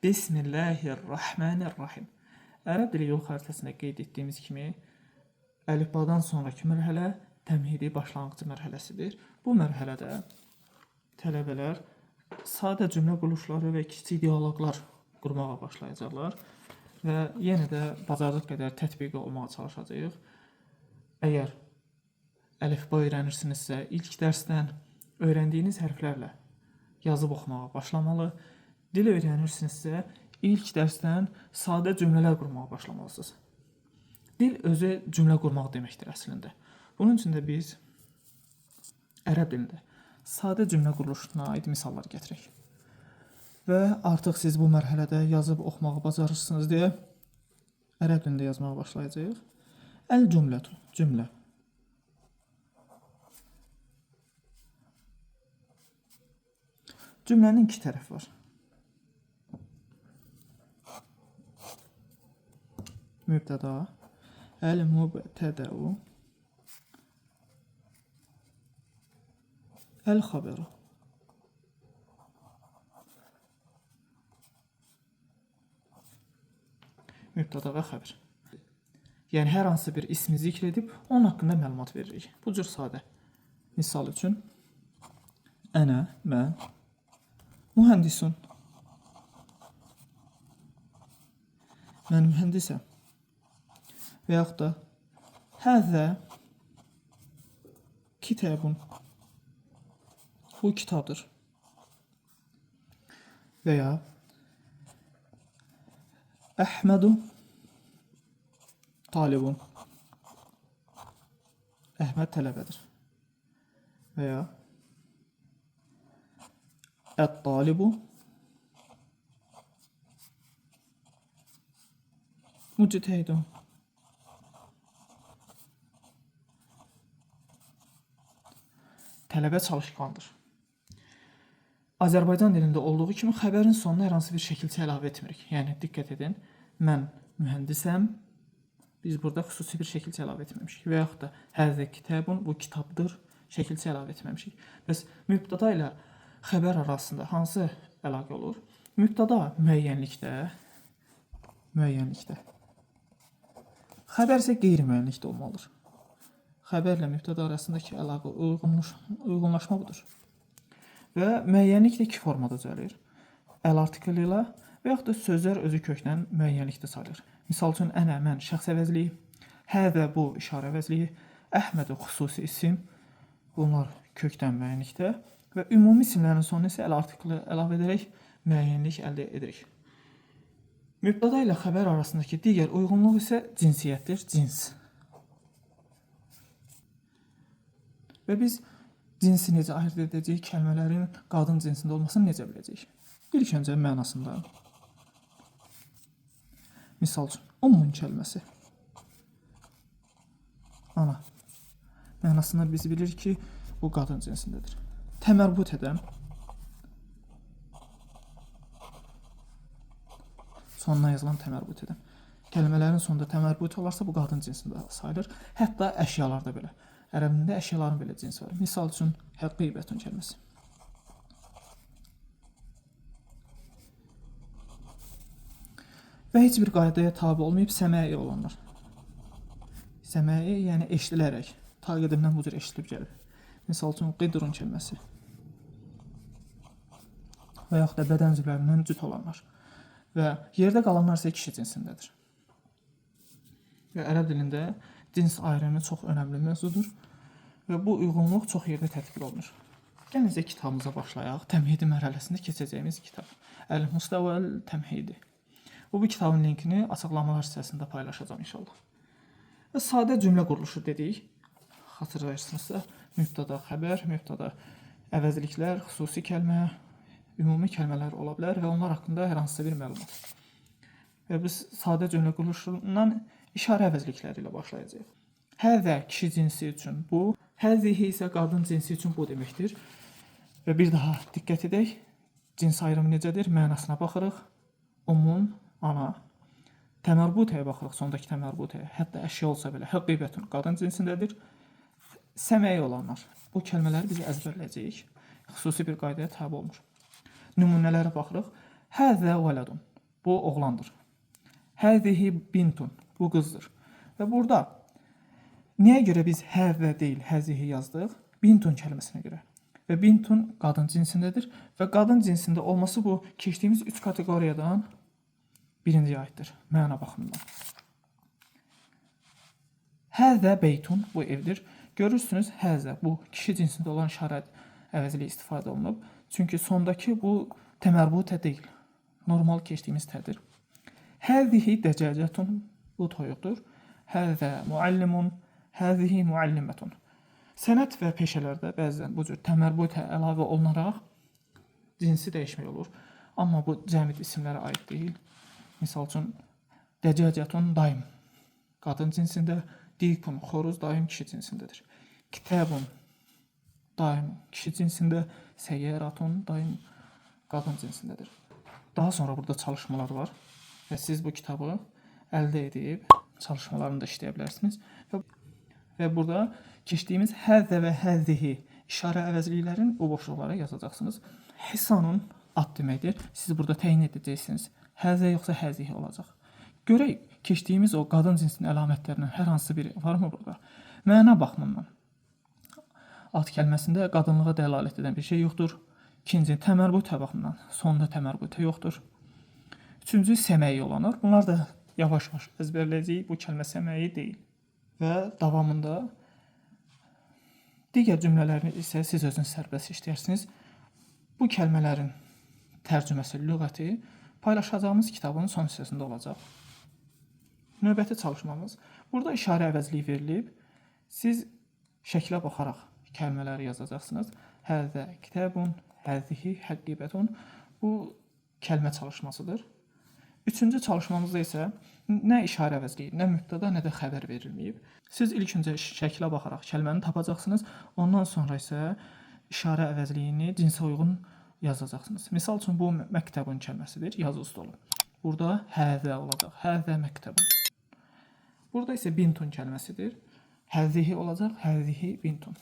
Bismillahirrahmanirrahim. Ərəb dili yol xəritəsində qeyd etdiyimiz kimi, əlifbadan sonraki mərhələ təmhidi başlanğıcı mərhələsidir. Bu mərhələdə tələbələr sadə cümlə quruluşları və kiçik dialoqlar qurmağa başlayacaqlar və yenə də bacardıq qədər tətbiqi olmağa çalışacağıq. Əgər əlifba öyrənirsinizsə, ilk dərsdən öyrəndiyiniz hərflərlə yazıb oxumağa başlamalı. Dil öyrənirsinizsə, ilk dərsdən sadə cümlələr qurmağa başlamalısınız. Dil özü cümlə qurmaq deməkdir əslində. Bunun üçün də biz ərəb dilində sadə cümlə quruluşuna aid misallar gətirək. Və artıq siz bu mərhələdə yazıb oxumağı bacarırsınız deyə ərəb dilində yazmağa başlayacağıq. Əl-cümlətu, cümlə. Cümlənin iki tərəfi var. Mübtəda, əl-mübtədəu, əl-xəbəru. Mübtəda və xəbər. Yəni, hər hansı bir ismi zikr edib, onun haqqında məlumat veririk. Bu cür sadə. Misal üçün, ənə, mən, mühəndisun. Mən mühəndisəm. Və yaxud da həzə kitabun. Bu kitabdır. Və ya Əhmədu talibun. Əhməd tələbədir. Və ya ət-talibu müctəhidun. Tələbə çalışqandır. Azərbaycan dilində olduğu kimi xəbərin sonuna hər hansı bir şəkilçi əlavə etmirik. Yəni, diqqət edin, mən mühəndisəm, biz burada xüsusi bir şəkilçi əlavə etməmişik. Və yaxud da həzə kitabun, bu kitabdır, şəkilçi əlavə etməmişik. Bəs mübtəda ilə xəbər arasında hansı əlaqə olur? Mübtəda müəyyənlikdə. Xəbər isə qeyri-müəyyənlikdə olmalıdır. Xəbərlə mübtəda arasındakı əlaqə uyğunlaşma budur. Və müəyyənlik də iki formada düzəlir. Əl artikli ilə və yaxud da sözlər özü kökdən müəyyənlikdə sayılır. Misal üçün, ənə, mən şəxs əvəzliyi, həzə bu işarə əvəzliyi, Əhmədə xüsusi isim, bunlar kökdən müəyyənlikdə və ümumi isimlərin sonuna isə əl artikli əlavə edərək müəyyənlik əldə edirik. Mübtəda ilə xəbər arasındakı digər uyğunluq isə cinsiyyətdir, cins. Və biz cinsi necə ayırt edəcəyik, kəlmələrin qadın cinsində olmasını necə biləcəyik? İlk öncə mənasında. Misal üçün, ummun kəlməsi. Ana. Mənasında biz bilirik ki, bu qadın cinsindədir. Təmərbut edən. Sonuna yazılan təmərbut edən. Kəlmələrin sonunda təmərbut olarsa, bu qadın cinsində sayılır. Hətta əşyalarda belə. Ərəb dilində əşyaların belə cinsi var. Misal üçün, həqibətun kəlməsi. Və heç bir qaydaya tabi olmayıb səmai olanlar. Səmai, yəni eşidilərək. Ta qədimdən bu cür eşidilib gəlib. Misal üçün, qidrun kəlməsi. Və yaxud da bədən üzvlərindən cüt olanlar. Və yerdə qalanlar isə kişi cinsindədir. Və ərəb dilində cins ayrımı çox önəmli mövzudur və bu uyğunluq çox yerdə tətbiq olunur. Gəlin isə kitabımıza başlayaq. Təmhidi mərhələsində keçəcəyimiz kitab. Əl-Mustavəl Təmhidi. Bu kitabın linkini açıqlamalar hissəsində paylaşacağım inşallah. Və sadə cümlə quruluşu dedik. Xatırlayırsınızsa, mübtəda xəbər, mübtəda əvəzliklər, xüsusi kəlmə, ümumi kəlmələr ola bilər və onlar haqqında hər hansısa bir məlumat. Və biz sadə cümlə quruluşundan işarə əvəzlikləri ilə başlayacağıq. Həzə kişi cinsi üçün bu, həzihi isə qadın cinsi üçün bu deməkdir. Və bir daha diqqət edək, cins ayrımı necədir? Mənasına baxırıq. Ummun, ana. Təmərbutəyə baxırıq, sondakı təmərbutəyə. Hətta əşya olsa belə, həqibətun qadın cinsindədir. Səməyi olanlar. Bu kəlmələri biz əzbərləyəcəyik. Xüsusi bir qaydaya tabi olmur. Nümunələrə baxırıq. Həzə vələdun. Bu oğlandır. Həzihi bintun. Bu qızdır. Və burada niyə görə biz həzə deyil, həzihi yazdıq? Bintun kəlməsinə görə. Və bintun qadın cinsindədir və qadın cinsində olması bu keçdiyimiz 3 kateqoriyadan birinci aiddir məna baxımından. Həzə beytun bu evdir. Görürsünüz həzə bu kişi cinsində olan şərait əvəzli istifadə olunub. Çünki sondakı bu təmərbutə deyil. Normal keçdiyimiz tədir. Həzihi dəcəcətun bu toyuqdur. Həzə muallimun, həzihi muallimətun. Sənət və peşələrdə bəzən bu cür təmərbutə əlavə olunaraq cinsi dəyişmək olur. Amma bu cəmid isimlərə aid deyil. Misal üçün dəcəcətun daim qadın cinsində, dikun xoruz daim kişi cinsindədir. Kitabun daim kişi cinsində, səyyəratun daim qadın cinsindədir. Daha sonra burada çalışmalar var və siz bu kitabı əldə edib çalışmalarını da işləyə bilərsiniz. Və burada keçdiyimiz həzə və həzihi işarə əvəzliklərin bu boşluqlara yazacaqsınız. Hisanun at deməkdir. Siz burada təyin edəcəksiniz. Həzə yoxsa həzihi olacaq. Görək, keçdiyimiz o qadın cinsinin əlamətlərindən hər hansı biri varmı burada? Məna baxımından. At kəlməsində qadınlığa dəlalət edən bir şey yoxdur. İkinci, təmərbutə baxımından. Sonda təmərbutə yoxdur. Üçüncü, səməyi olanlar. Bunlar da yavaş-yavaş əzbərləyəcəyik. Bu kəlmə səməyi deyil. Və davamında digər cümlələrini isə siz özünüz sərbəst işləyirsiniz. Bu kəlmələrin tərcüməsi, lüğəti paylaşacağımız kitabın son hissəsində olacaq. Növbəti çalışmamız. Burada işarə əvəzliyi verilib. Siz şəklə baxaraq kəlmələri yazacaqsınız. Həzə kitabun, həzihi həqibətun. Bu kəlmə çalışmasıdır. Üçüncü çalışmamızda isə nə işarə əvəzliyi, nə mübtəda, nə də xəbər verilməyib. Siz ilk öncə şəklə baxaraq kəlməni tapacaqsınız. Ondan sonra isə işarə əvəzliyini cinsə uyğun yazacaqsınız. Misal üçün bu məktəbun kəlməsidir, yazı stolu. Burada həzə olacaq. Həzə məktəbun. Burada isə bintun kəlməsidir. Həzihi olacaq. Həzihi bintun.